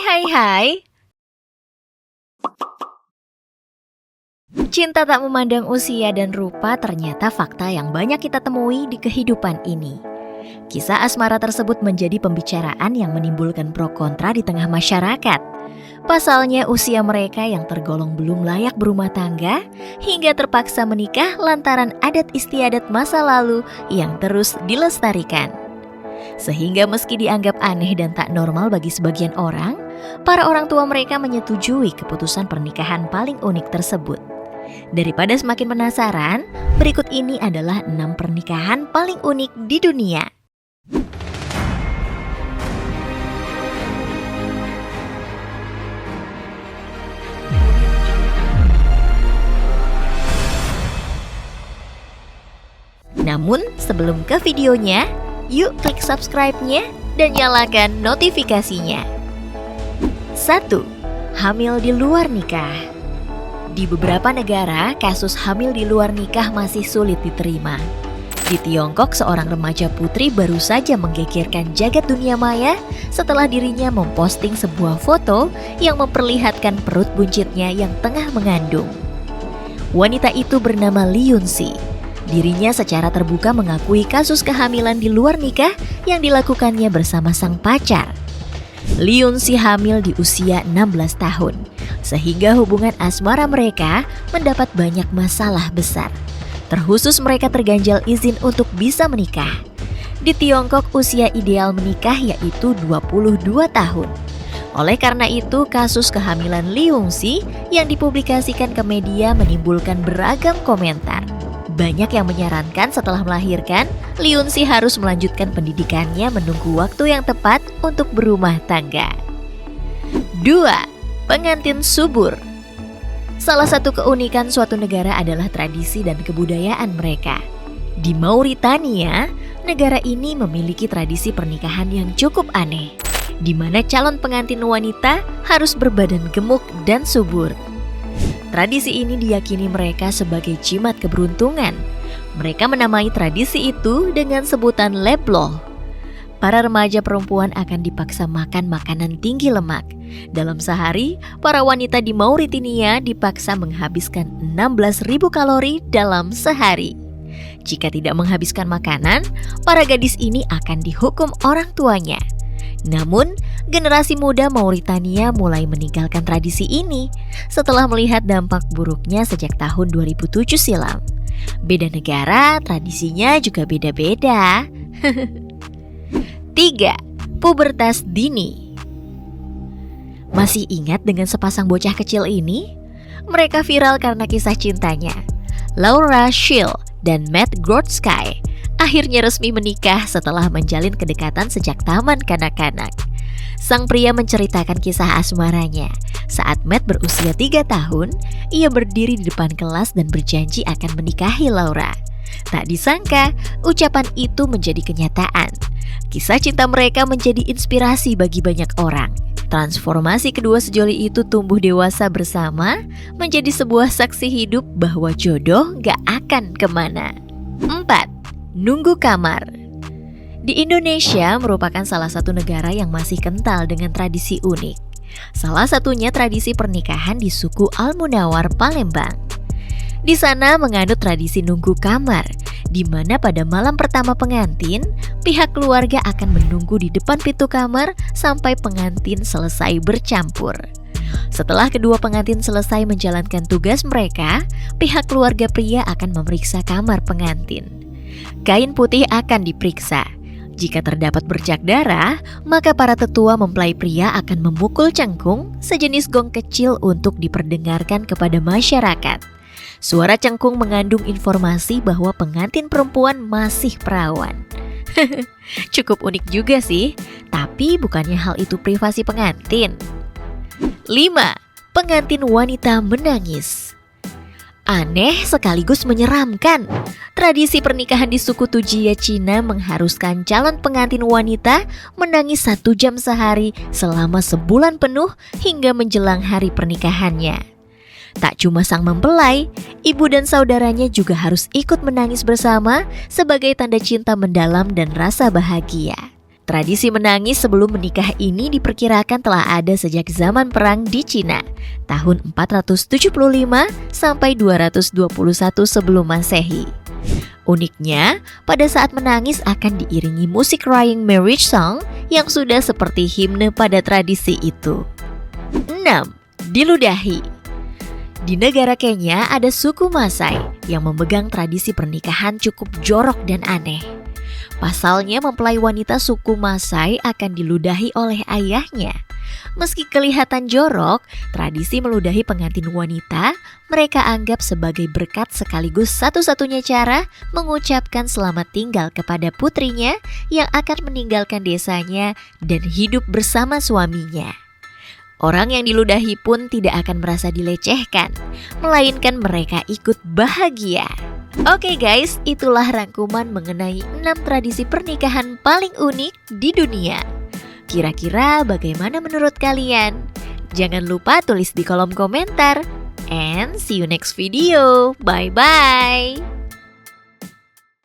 Hai. Cinta tak memandang usia dan rupa ternyata fakta yang banyak kita temui di kehidupan ini. Kisah asmara tersebut menjadi pembicaraan yang menimbulkan pro kontra di tengah masyarakat. Pasalnya usia mereka yang tergolong belum layak berumah tangga hingga terpaksa menikah lantaran adat istiadat masa lalu yang terus dilestarikan. Sehingga meski dianggap aneh dan tak normal bagi sebagian orang, para orang tua mereka menyetujui keputusan pernikahan paling unik tersebut. Daripada semakin penasaran, berikut ini adalah 6 pernikahan paling unik di dunia. Namun sebelum ke videonya, yuk klik subscribe-nya dan nyalakan notifikasinya. 1. Hamil di luar nikah. Di beberapa negara, kasus hamil di luar nikah masih sulit diterima. Di Tiongkok, seorang remaja putri baru saja menggegerkan jagat dunia maya setelah dirinya memposting sebuah foto yang memperlihatkan perut buncitnya yang tengah mengandung. Wanita itu bernama Li Yunxi. Dirinya secara terbuka mengakui kasus kehamilan di luar nikah yang dilakukannya bersama sang pacar. Li Yunxi hamil di usia 16 tahun, sehingga hubungan asmara mereka mendapat banyak masalah besar. Terkhusus mereka terganjal izin untuk bisa menikah. Di Tiongkok usia ideal menikah yaitu 22 tahun. Oleh karena itu, kasus kehamilan Li Yunxi yang dipublikasikan ke media menimbulkan beragam komentar. Banyak yang menyarankan setelah melahirkan, Li Yunxi harus melanjutkan pendidikannya menunggu waktu yang tepat untuk berumah tangga. 2. Pengantin subur. Salah satu keunikan suatu negara adalah tradisi dan kebudayaan mereka. Di Mauritania, negara ini memiliki tradisi pernikahan yang cukup aneh, di mana calon pengantin wanita harus berbadan gemuk dan subur. Tradisi ini diyakini mereka sebagai jimat keberuntungan. Mereka menamai tradisi itu dengan sebutan lebloh. Para remaja perempuan akan dipaksa makan makanan tinggi lemak. Dalam sehari, para wanita di Mauritania dipaksa menghabiskan 16.000 kalori dalam sehari. Jika tidak menghabiskan makanan, para gadis ini akan dihukum orang tuanya. Namun, generasi muda Mauritania mulai meninggalkan tradisi ini setelah melihat dampak buruknya sejak tahun 2007 silam. Beda negara, tradisinya juga beda-beda. 3. Pubertas dini. Masih ingat dengan sepasang bocah kecil ini? Mereka viral karena kisah cintanya. Laura Schill dan Matt Grodzky akhirnya resmi menikah setelah menjalin kedekatan sejak taman kanak-kanak. Sang pria menceritakan kisah asmaranya. Saat Matt berusia 3 tahun, ia berdiri di depan kelas dan berjanji akan menikahi Laura. Tak disangka, ucapan itu menjadi kenyataan. Kisah cinta mereka menjadi inspirasi bagi banyak orang. Transformasi kedua sejoli itu tumbuh dewasa bersama, menjadi sebuah saksi hidup bahwa jodoh gak akan kemana. 4. Nunggu kamar. Di Indonesia merupakan salah satu negara yang masih kental dengan tradisi unik. Salah satunya tradisi pernikahan di suku Al-Munawar, Palembang. Di sana menganut tradisi nunggu kamar, di mana pada malam pertama pengantin, pihak keluarga akan menunggu di depan pintu kamar sampai pengantin selesai bercampur. Setelah kedua pengantin selesai menjalankan tugas mereka, pihak keluarga pria akan memeriksa kamar pengantin. Kain putih akan diperiksa. Jika terdapat bercak darah, maka para tetua mempelai pria akan memukul cengkung, sejenis gong kecil untuk diperdengarkan kepada masyarakat. Suara cengkung mengandung informasi bahwa pengantin perempuan masih perawan. Cukup unik juga sih, tapi bukannya hal itu privasi pengantin. 5. Pengantin wanita menangis. Aneh sekaligus menyeramkan. Tradisi pernikahan di suku Tujia, Cina mengharuskan calon pengantin wanita menangis 1 jam sehari selama sebulan penuh hingga menjelang hari pernikahannya. Tak cuma sang mempelai, ibu dan saudaranya juga harus ikut menangis bersama sebagai tanda cinta mendalam dan rasa bahagia. Tradisi menangis sebelum menikah ini diperkirakan telah ada sejak zaman perang di Cina, tahun 475 sampai 221 sebelum Masehi. Uniknya, pada saat menangis akan diiringi musik crying marriage song yang sudah seperti himne pada tradisi itu. 6. Diludahi. Di negara Kenya ada suku Maasai yang memegang tradisi pernikahan cukup jorok dan aneh. Pasalnya mempelai wanita suku Maasai akan diludahi oleh ayahnya. Meski kelihatan jorok, tradisi meludahi pengantin wanita mereka anggap sebagai berkat sekaligus satu-satunya cara mengucapkan selamat tinggal kepada putrinya yang akan meninggalkan desanya dan hidup bersama suaminya. Orang yang diludahi pun tidak akan merasa dilecehkan, melainkan mereka ikut bahagia. Oke guys, itulah rangkuman mengenai 6 tradisi pernikahan paling unik di dunia. Kira-kira bagaimana menurut kalian? Jangan lupa tulis di kolom komentar. And see you next video. Bye-bye.